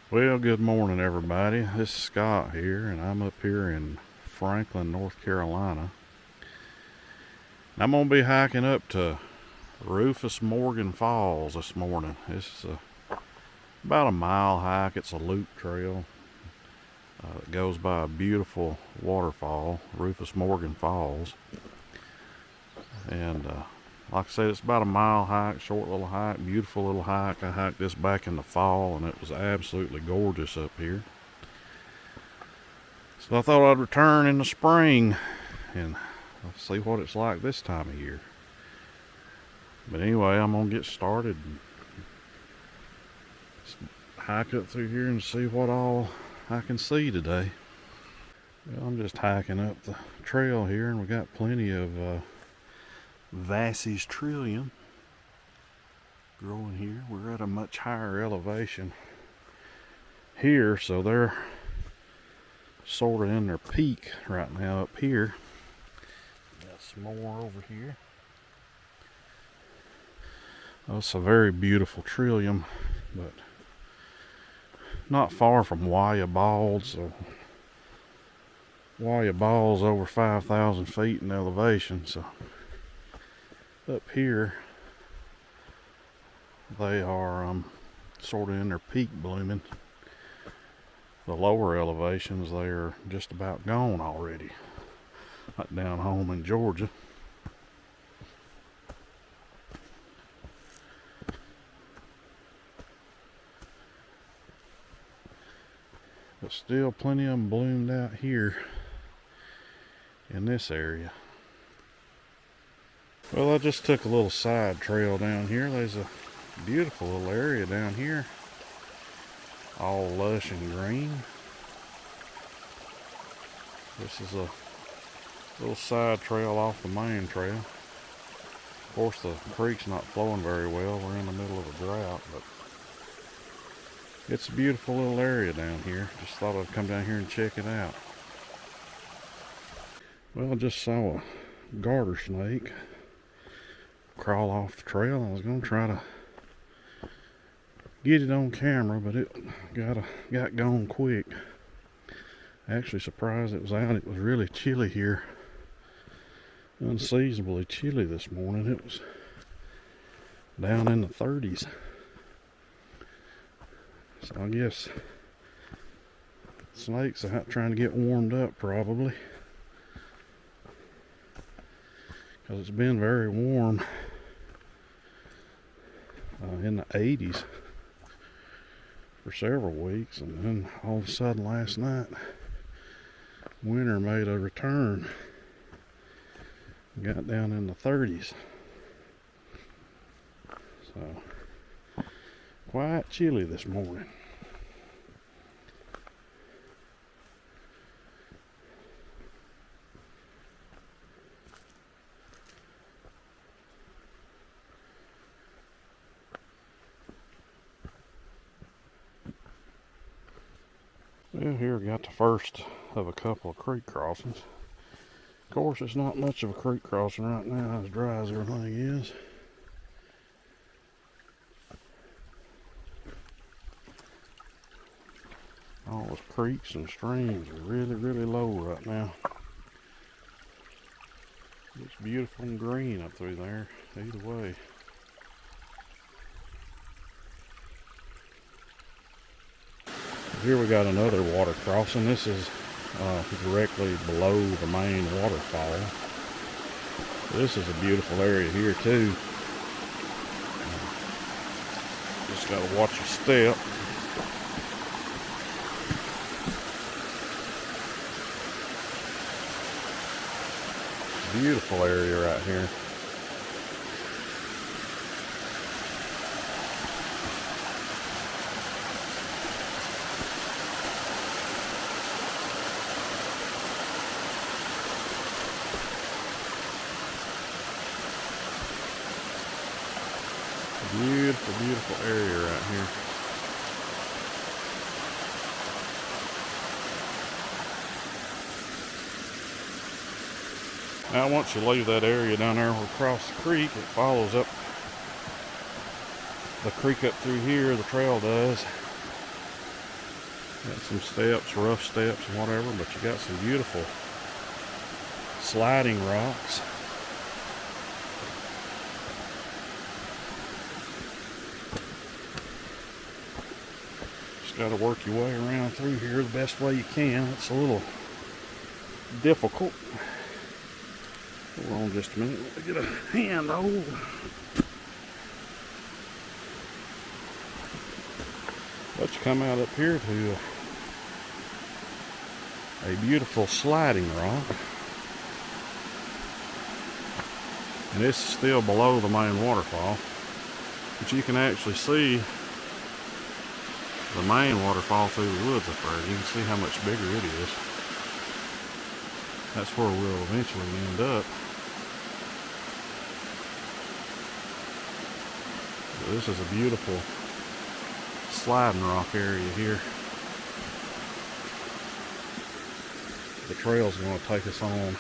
Well, good morning, everybody. This is Scott here, and I'm up here in Franklin, North Carolina. I'm going to be hiking up to Rufus Morgan Falls this morning. This is about a mile hike. It's a loop trail. It goes by a beautiful waterfall, Rufus Morgan Falls. And like I said, it's about a mile hike, short little hike, beautiful little hike. I hiked this back in the fall, and it was absolutely gorgeous up here. So I thought I'd return in the spring and see what it's like this time of year. But anyway, I'm gonna get started and hike up through here and see what all I can see today. Well, I'm just hiking up the trail here, and we got plenty of Vassey's trillium growing here. We're at a much higher elevation here, so they're sort of in their peak right now up here. Got some more over here. Oh, it's a very beautiful trillium, but not far from Waya Bald. So Waya Bald's over 5,000 feet in elevation, so up here they are sort of in their peak blooming. The lower elevations, they are just about gone already, like down home in Georgia. But still plenty of them bloomed out here in this area. Well, I just took a little side trail down here. There's a beautiful little area down here, all lush and green. This is a little side trail off the main trail. Of course, the creek's not flowing very well. We're in the middle of a drought, but it's a beautiful little area down here. Just thought I'd come down here and check it out. Well, I just saw a garter snake crawl off the trail. I was going to try to get it on camera, but it got gone quick. Actually surprised it was out. It was really chilly here, unseasonably chilly this morning. It was down in the 30s. So I guess snakes are out trying to get warmed up, probably, because it's been very warm in the 80s for several weeks, and then all of a sudden last night winter made a return, got down in the 30s, so quite chilly this morning. Well, here we got the first of a couple of creek crossings. Of course, it's not much of a creek crossing right now, as dry as everything is. All the creeks and streams are really low right now. It's beautiful and green up through there, either way. Here we got another water crossing. This is directly below the main waterfall. This is a beautiful area here too. Just got to watch your step. Beautiful area right here. Beautiful area right here. Now once you leave that area down there across the creek, it follows up the creek up through here, the trail does, Got some steps, rough steps and whatever, but you got some beautiful sliding rocks. Just got to work your way around through here the best way you can. It's a little difficult. Hold on just a minute. Let me get a handhold. But you come out up here to a beautiful sliding rock. And this is still below the main waterfall. But you can actually see the main waterfall through the woods up there. You can see how much bigger it is. That's where we'll eventually end up. So this is a beautiful sliding rock area here. The trail's going to take us on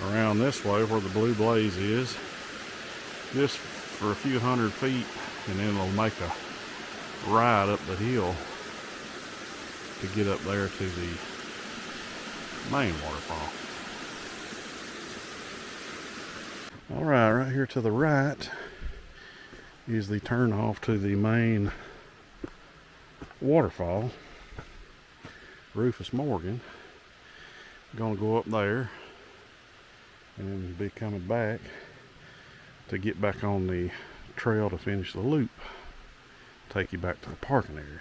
around this way where the blue blaze is, just for a few hundred feet, and then it'll make a ride up the hill to get up there to the main waterfall. Alright, right here to the right is the turn off to the main waterfall, Rufus Morgan. Gonna go up there and be coming back to get back on the trail to finish the loop, take you back to the parking area.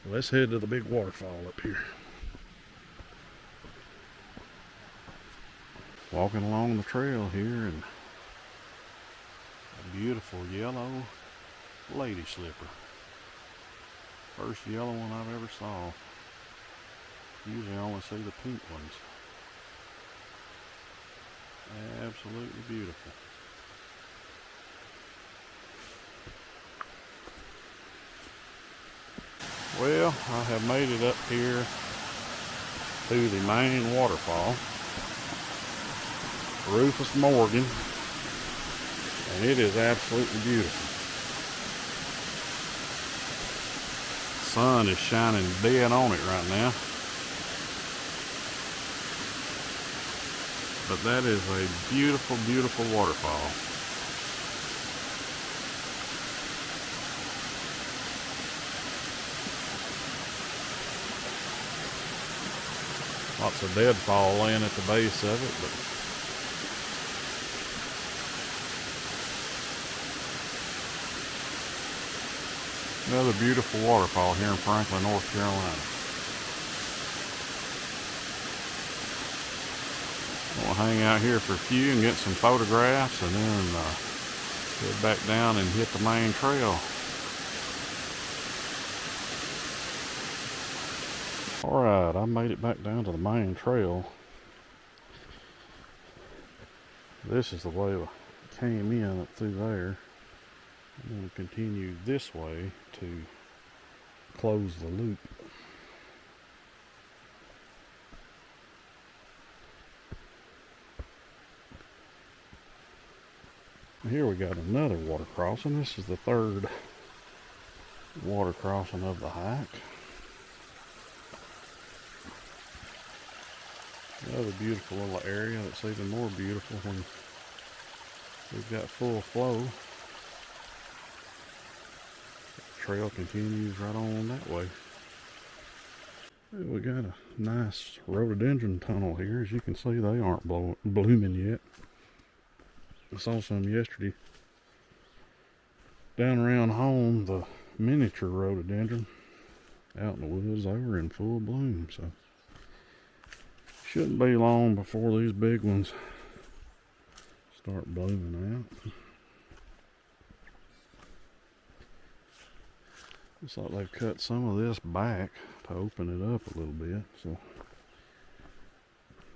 Let's head to the big waterfall up here. Walking along the trail here, and a beautiful yellow lady slipper. First yellow one I've ever saw. Usually I only see the pink ones. Absolutely beautiful. Well, I have made it up here to the main waterfall, Rufus Morgan, and it is absolutely beautiful. The sun is shining dead on it right now. But that is a beautiful, beautiful waterfall. Lots of deadfall laying at the base of it, but another beautiful waterfall here in Franklin, North Carolina. We'll hang out here for a few and get some photographs, and then head back down and hit the main trail. Alright, I made it back down to the main trail. This is the way I came in up through there. I'm going to continue this way to close the loop. Here we got another water crossing. This is the third water crossing of the hike. Another beautiful little area that's even more beautiful when we've got full flow. The trail continues right on that way. We got a nice rhododendron tunnel here. As you can see, they aren't blooming yet. I saw some yesterday down around home, the miniature rhododendron out in the woods. They were in full bloom, so shouldn't be long before these big ones start blooming out. Looks like they've cut some of this back to open it up a little bit, so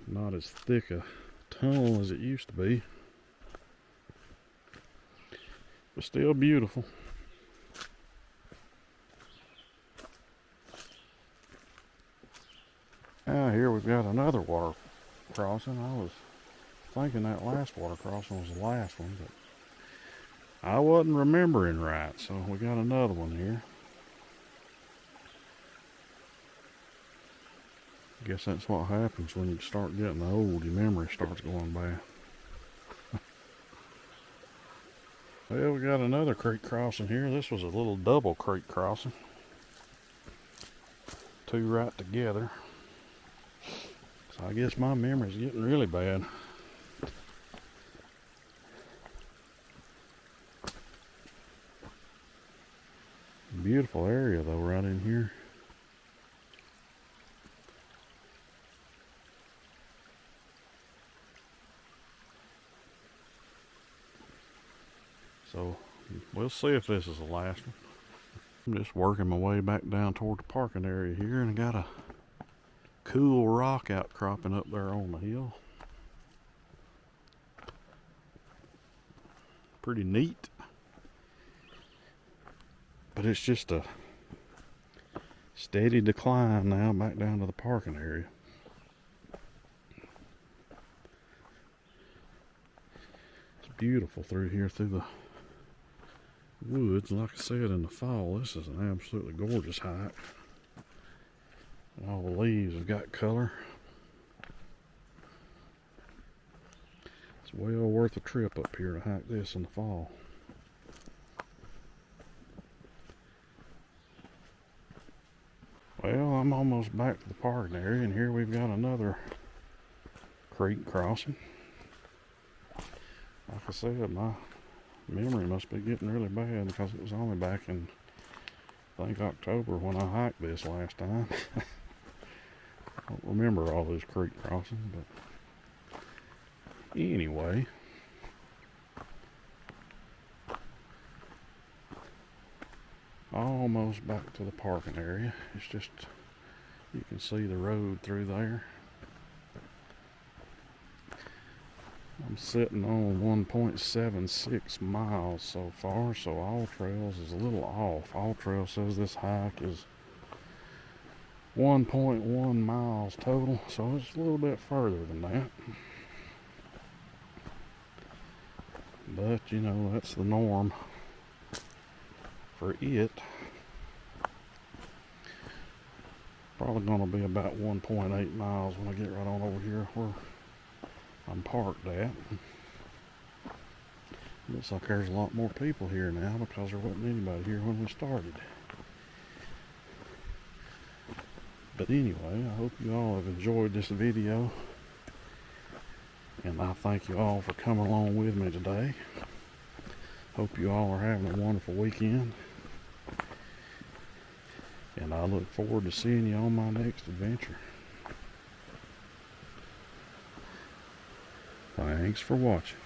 not as thick a tunnel as it used to be. But still beautiful. Now here we've got another water crossing. I was thinking that last water crossing was the last one, but I wasn't remembering right, so we got another one here. Guess that's what happens when you start getting old. Your memory starts going bad. Well, we got another creek crossing here. This was a little double creek crossing. Two right together. So I guess my memory's getting really bad. Beautiful area though right in here. So we'll see if this is the last one. I'm just working my way back down toward the parking area here, and I got a cool rock outcropping up there on the hill. Pretty neat. But it's just a steady decline now back down to the parking area. It's beautiful through here through the woods. Like I said, in the fall, this is an absolutely gorgeous hike. And all the leaves have got color. It's well worth a trip up here to hike this in the fall. Well, I'm almost back to the parking area, and here we've got another creek crossing. Like I said, my memory must be getting really bad because it was only back in, I think, October when I hiked this last time. I don't remember all those creek crossings, but anyway. Almost back to the parking area. It's just, you can see the road through there. I'm sitting on 1.76 miles so far, so All Trails is a little off. All Trails says this hike is 1.1 miles total, so it's a little bit further than that. But, you know, that's the norm for it. Probably going to be about 1.8 miles when I get right on over here where I'm parked at. Looks like there's a lot more people here now because there wasn't anybody here when we started. But anyway, I hope you all have enjoyed this video, and I thank you all for coming along with me today. Hope you all are having a wonderful weekend, and I look forward to seeing you on my next adventure. Thanks for watching.